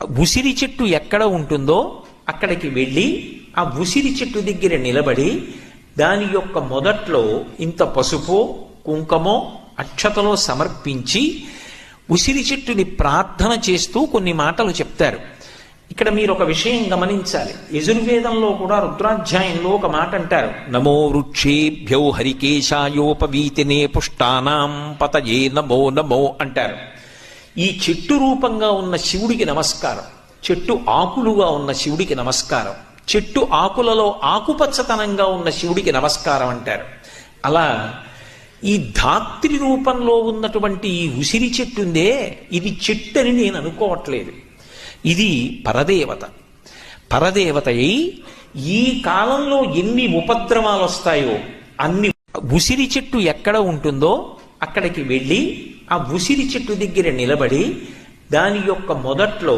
ఉసిరి చెట్టు ఎక్కడ ఉంటుందో అక్కడికి వెళ్ళి ఆ ఉసిరి చెట్టు దగ్గర నిలబడి దాని యొక్క మొదట్లో ఇంత పసుపు కుంకుమో అక్షతలో సమర్పించి ఉసిరి చెట్టుని ప్రార్థన చేస్తూ కొన్ని మాటలు చెప్తారు. ఇక్కడ మీరు ఒక విషయం గమనించాలి. యజుర్వేదంలో కూడా రుద్రాధ్యాయంలో ఒక మాట అంటారు, నమో వృక్షేభ్యో హరికేశాయోపవీతినే పుష్టానాం పతయే నమో నమో అంటారు. ఈ చెట్టు రూపంగా ఉన్న శివుడికి నమస్కారం, చెట్టు ఆకులుగా ఉన్న శివుడికి నమస్కారం, చెట్టు ఆకులలో ఆకుపచ్చతనంగా ఉన్న శివుడికి నమస్కారం అంటారు. అలా ఈ ధాత్రి రూపంలో ఉన్నటువంటి ఈ ఉసిరి చెట్టు ఉందే, ఇది చెట్టు అని నేను అనుకోవట్లేదు. ఇది పరదేవత. పరదేవత అయి ఈ కాలంలో ఎన్ని ఉపద్రవాలు వస్తాయో అన్ని, ఉసిరి చెట్టు ఎక్కడ ఉంటుందో అక్కడికి వెళ్ళి ఆ ఉసిరి చెట్టు దగ్గర నిలబడి దాని యొక్క మొదట్లో